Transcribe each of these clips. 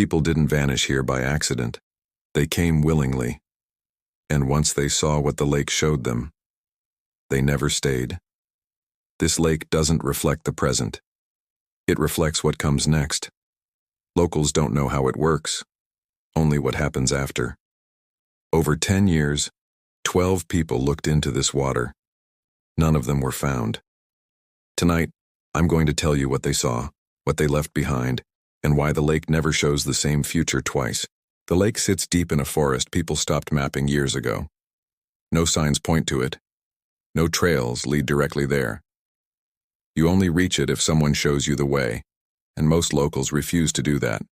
People didn't vanish here by accident. They came willingly. And once they saw what the lake showed them, they never stayed. This lake doesn't reflect the present. It reflects what comes next. Locals don't know how it works, only what happens after. Over 10 years, 12 people looked into this water. None of them were found. Tonight, I'm going to tell you what they saw, what they left behind, and why the lake never shows the same future twice. The lake sits deep in a forest people stopped mapping years ago. No signs point to it. No trails lead directly there. You only reach it if someone shows you the way, and most locals refuse to do that.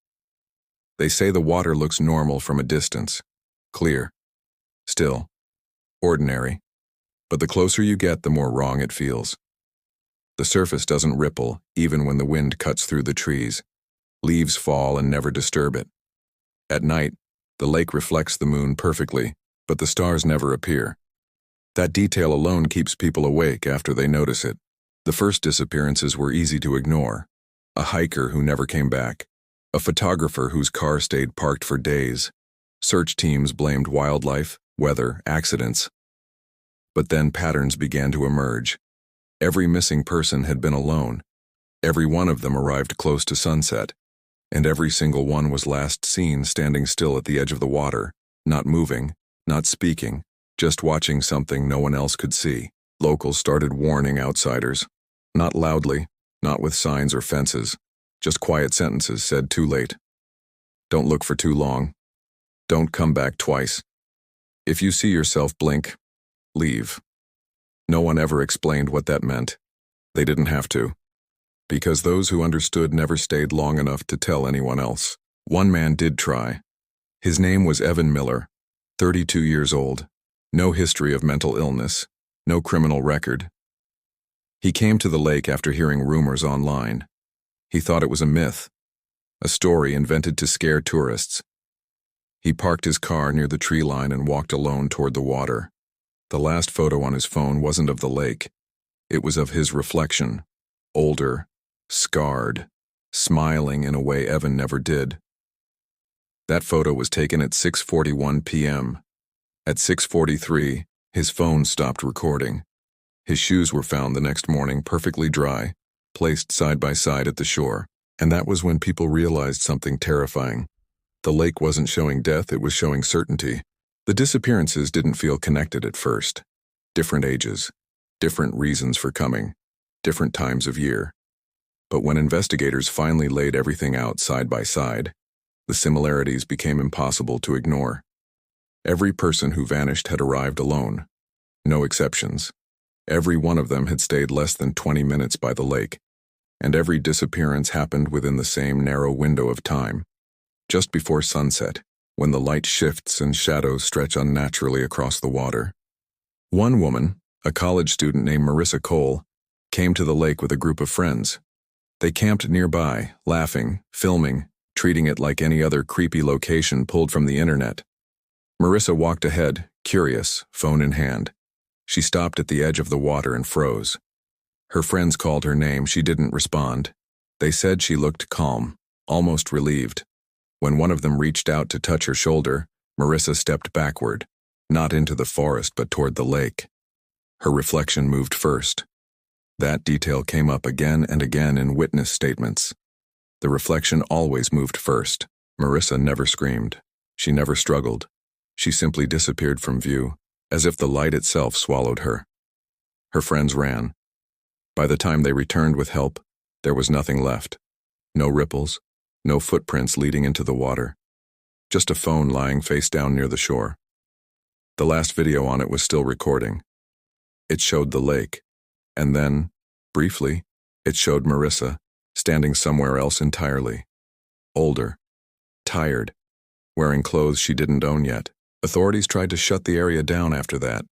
They say the water looks normal from a distance, clear, still, ordinary, but the closer you get, the more wrong it feels. The surface doesn't ripple even when the wind cuts through the trees. Leaves fall and never disturb it. At night, the lake reflects the moon perfectly, but the stars never appear. That detail alone keeps people awake after they notice it. The first disappearances were easy to ignore. A hiker who never came back. A photographer whose car stayed parked for days. Search teams blamed wildlife, weather, accidents. But then patterns began to emerge. Every missing person had been alone. Every one of them arrived close to sunset. And every single one was last seen standing still at the edge of the water, not moving, not speaking, just watching something no one else could see. Locals started warning outsiders. Not loudly, not with signs or fences, just quiet sentences said too late. Don't look for too long. Don't come back twice. If you see yourself blink, leave. No one ever explained what that meant. They didn't have to. Because those who understood never stayed long enough to tell anyone else. One man did try. His name was Evan Miller, 32 years old. No history of mental illness, no criminal record. He came to the lake after hearing rumors online. He thought it was a myth, a story invented to scare tourists. He parked his car near the tree line and walked alone toward the water. The last photo on his phone wasn't of the lake. It was of his reflection, older, scarred, smiling in a way Evan never did. That photo was taken at 6:41 p.m. At 6:43, his phone stopped recording. His shoes were found the next morning perfectly dry, placed side by side at the shore. And that was when people realized something terrifying. The lake wasn't showing death, it was showing certainty. The disappearances didn't feel connected at first. Different ages, different reasons for coming, different times of year. But when investigators finally laid everything out side by side, the similarities became impossible to ignore. Every person who vanished had arrived alone. No exceptions. Every one of them had stayed less than 20 minutes by the lake, and every disappearance happened within the same narrow window of time, just before sunset, when the light shifts and shadows stretch unnaturally across the water. One woman, a college student named Marissa Cole, came to the lake with a group of friends. They camped nearby, laughing, filming, treating it like any other creepy location pulled from the internet. Marissa walked ahead, curious, phone in hand. She stopped at the edge of the water and froze. Her friends called her name. She didn't respond. They said she looked calm, almost relieved. When one of them reached out to touch her shoulder, Marissa stepped backward, not into the forest but toward the lake. Her reflection moved first. That detail came up again and again in witness statements. The reflection always moved first. Marissa never screamed. She never struggled. She simply disappeared from view, as if the light itself swallowed her. Her friends ran. By the time they returned with help, there was nothing left. No ripples, no footprints leading into the water. Just a phone lying face down near the shore. The last video on it was still recording. It showed the lake, and then, briefly, it showed Marissa, standing somewhere else entirely. Older, tired, wearing clothes she didn't own yet. Authorities tried to shut the area down after that.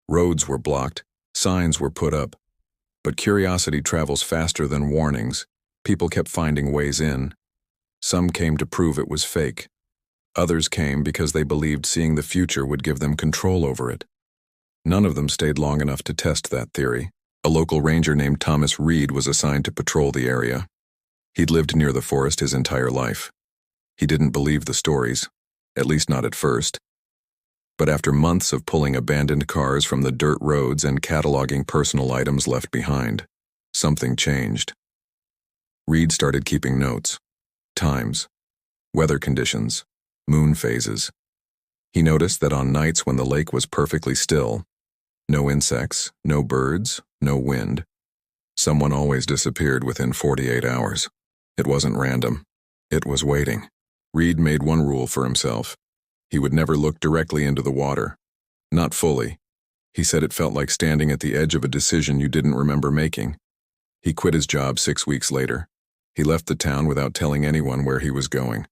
Roads were blocked, signs were put up. But curiosity travels faster than warnings. People kept finding ways in. Some came to prove it was fake. Others came because they believed seeing the future would give them control over it. None of them stayed long enough to test that theory. A local ranger named Thomas Reed was assigned to patrol the area. He'd lived near the forest his entire life. He didn't believe the stories, at least not at first. But after months of pulling abandoned cars from the dirt roads and cataloging personal items left behind, something changed. Reed started keeping notes. Times, weather conditions, moon phases. He noticed that on nights when the lake was perfectly still, no insects, no birds, no wind, someone always disappeared within 48 hours. It wasn't random. It was waiting. Reed made one rule for himself. He would never look directly into the water. Not fully. He said it felt like standing at the edge of a decision you didn't remember making. He quit his job 6 weeks later. He left the town without telling anyone where he was going.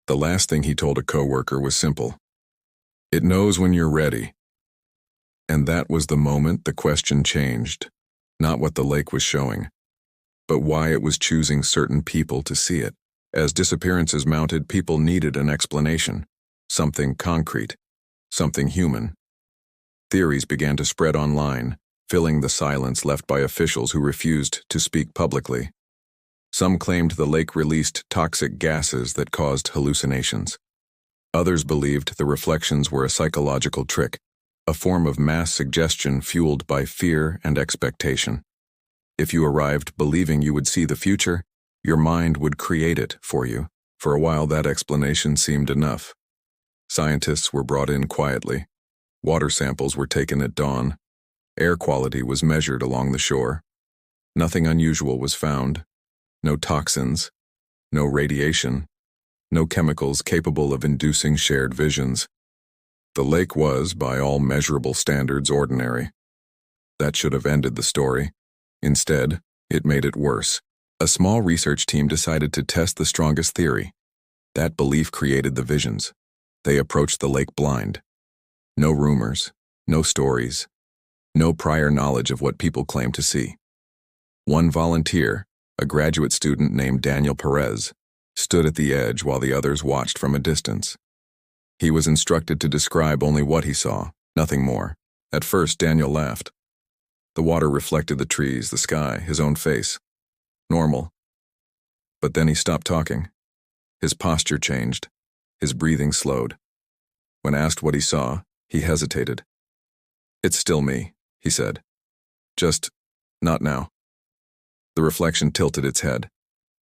The last thing he told a coworker was simple. It knows when you're ready. And that was the moment the question changed. Not what the lake was showing, but why it was choosing certain people to see it. As disappearances mounted, people needed an explanation. Something concrete. Something human. Theories began to spread online, filling the silence left by officials who refused to speak publicly. Some claimed the lake released toxic gases that caused hallucinations. Others believed the reflections were a psychological trick, a form of mass suggestion fueled by fear and expectation. If you arrived believing you would see the future, your mind would create it for you. For a while, that explanation seemed enough. Scientists were brought in quietly. Water samples were taken at dawn. Air quality was measured along the shore. Nothing unusual was found. No toxins, no radiation, no chemicals capable of inducing shared visions. The lake was, by all measurable standards, ordinary. That should have ended the story. Instead, it made it worse. A small research team decided to test the strongest theory. That belief created the visions. They approached the lake blind. No rumors, no stories, no prior knowledge of what people claimed to see. One volunteer, a graduate student named Daniel Perez, stood at the edge while the others watched from a distance. He was instructed to describe only what he saw, nothing more. At first, Daniel laughed. The water reflected the trees, the sky, his own face. Normal. But then he stopped talking. His posture changed. His breathing slowed. When asked what he saw, he hesitated. "It's still me," he said. "Just, not now." The reflection tilted its head.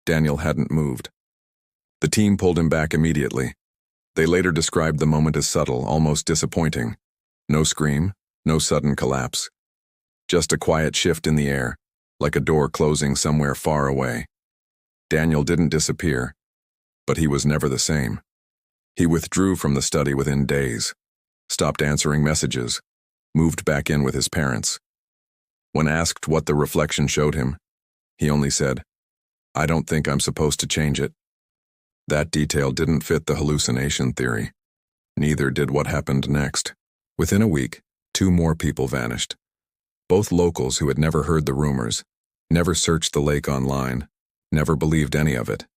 Daniel hadn't moved. The team pulled him back immediately. They later described the moment as subtle, almost disappointing. No scream, no sudden collapse. Just a quiet shift in the air, like a door closing somewhere far away. Daniel didn't disappear, but he was never the same. He withdrew from the study within days, stopped answering messages, moved back in with his parents. When asked what the reflection showed him, he only said, "I don't think I'm supposed to change it." That detail didn't fit the hallucination theory. Neither did what happened next. Within a week, 2 more people vanished. Both locals who had never heard the rumors, never searched the lake online, never believed any of it.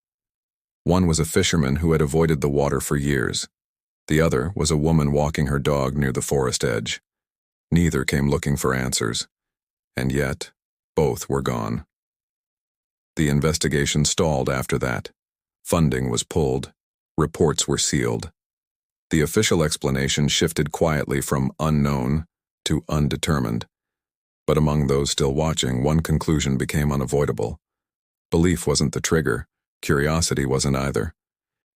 One was a fisherman who had avoided the water for years. The other was a woman walking her dog near the forest edge. Neither came looking for answers, and yet, both were gone. The investigation stalled after that. Funding was pulled. Reports were sealed. The official explanation shifted quietly from unknown to undetermined. But among those still watching, one conclusion became unavoidable. Belief wasn't the trigger. Curiosity wasn't either.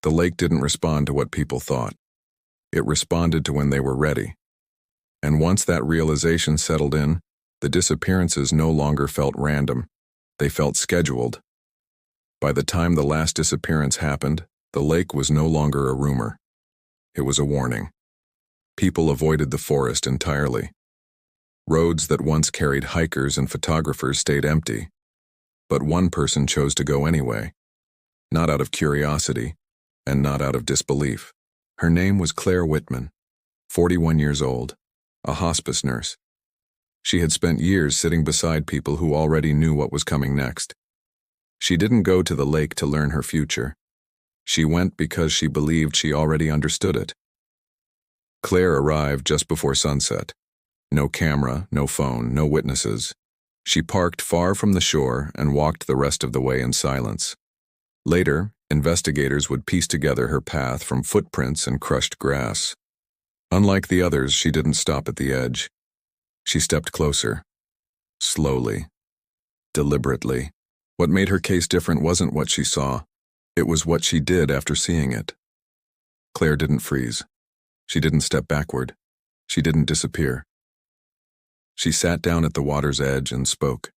The lake didn't respond to what people thought. It responded to when they were ready. And once that realization settled in, the disappearances no longer felt random. They felt scheduled. By the time the last disappearance happened, the lake was no longer a rumor. It was a warning. People avoided the forest entirely. Roads that once carried hikers and photographers stayed empty. But one person chose to go anyway. Not out of curiosity, and not out of disbelief. Her name was Claire Whitman, 41 years old, a hospice nurse. She had spent years sitting beside people who already knew what was coming next. She didn't go to the lake to learn her future. She went because she believed she already understood it. Claire arrived just before sunset. No camera, no phone, no witnesses. She parked far from the shore and walked the rest of the way in silence. Later, Investigators would piece together her path from footprints and crushed grass. Unlike the others, she didn't stop at the edge. She stepped closer. Slowly. Deliberately. What made her case different wasn't what she saw. It was what she did after seeing it. Claire didn't freeze. She didn't step backward. She didn't disappear. She sat down at the water's edge and spoke.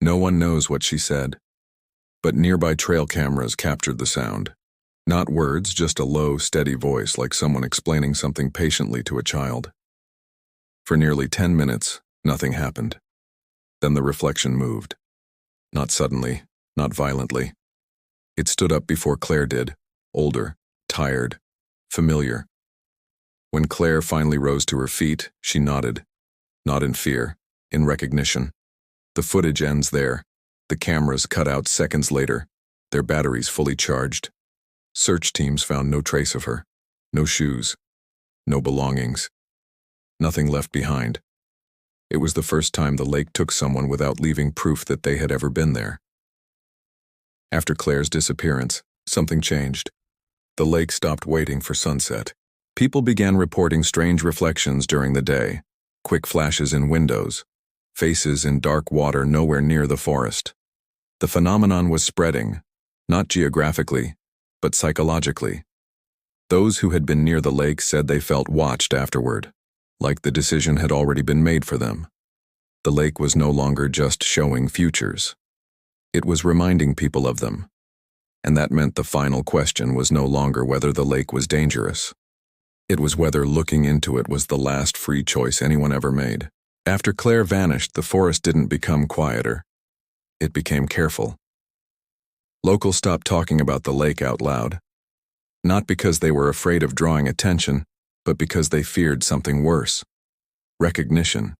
No one knows what she said, but nearby trail cameras captured the sound. Not words, just a low, steady voice like someone explaining something patiently to a child. For nearly 10 minutes, nothing happened. Then the reflection moved. Not suddenly, not violently. It stood up before Claire did, older, tired, familiar. When Claire finally rose to her feet, she nodded. Not in fear, in recognition. The footage ends there. The cameras cut out seconds later, their batteries fully charged. Search teams found no trace of her. No shoes. No belongings. Nothing left behind. It was the first time the lake took someone without leaving proof that they had ever been there. After Claire's disappearance, something changed. The lake stopped waiting for sunset. People began reporting strange reflections during the day, quick flashes in windows, faces in dark water nowhere near the forest. The phenomenon was spreading, not geographically, but psychologically. Those who had been near the lake said they felt watched afterward, like the decision had already been made for them. The lake was no longer just showing futures. It was reminding people of them. And that meant the final question was no longer whether the lake was dangerous. It was whether looking into it was the last free choice anyone ever made. After Claire vanished, the forest didn't become quieter. It became careful. Locals stopped talking about the lake out loud. Not because they were afraid of drawing attention, but because they feared something worse. Recognition.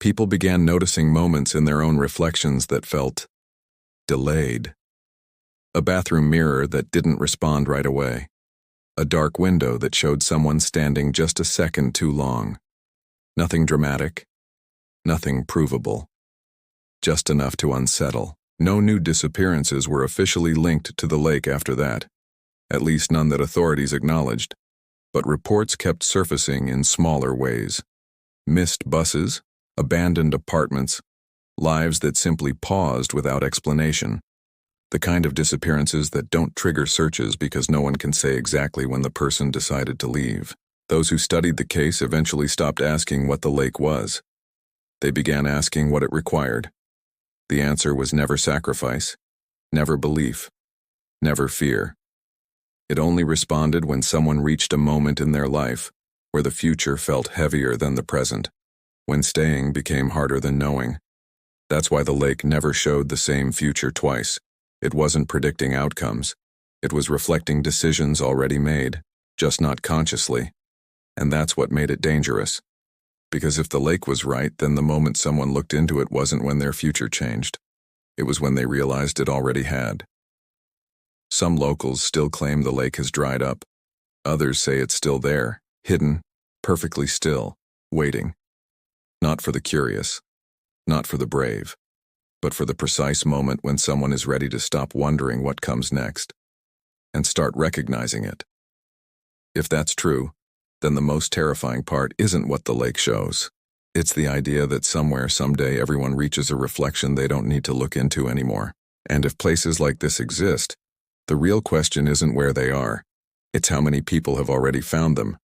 People began noticing moments in their own reflections that felt delayed. A bathroom mirror that didn't respond right away. A dark window that showed someone standing just a second too long. Nothing dramatic. Nothing provable. Just enough to unsettle. No new disappearances were officially linked to the lake after that. At least none that authorities acknowledged. But reports kept surfacing in smaller ways. Missed buses, abandoned apartments, lives that simply paused without explanation. The kind of disappearances that don't trigger searches because no one can say exactly when the person decided to leave. Those who studied the case eventually stopped asking what the lake was. They began asking what it required. The answer was never sacrifice, never belief, never fear. It only responded when someone reached a moment in their life where the future felt heavier than the present, when staying became harder than knowing. That's why the lake never showed the same future twice. It wasn't predicting outcomes. It was reflecting decisions already made, just not consciously. And that's what made it dangerous. Because if the lake was right, then the moment someone looked into it wasn't when their future changed. It was when they realized it already had. Some locals still claim the lake has dried up. Others say it's still there, hidden, perfectly still, waiting. Not for the curious, not for the brave, but for the precise moment when someone is ready to stop wondering what comes next and start recognizing it. If that's true, then the most terrifying part isn't what the lake shows. It's the idea that somewhere, someday, everyone reaches a reflection they don't need to look into anymore. And if places like this exist, the real question isn't where they are. It's how many people have already found them,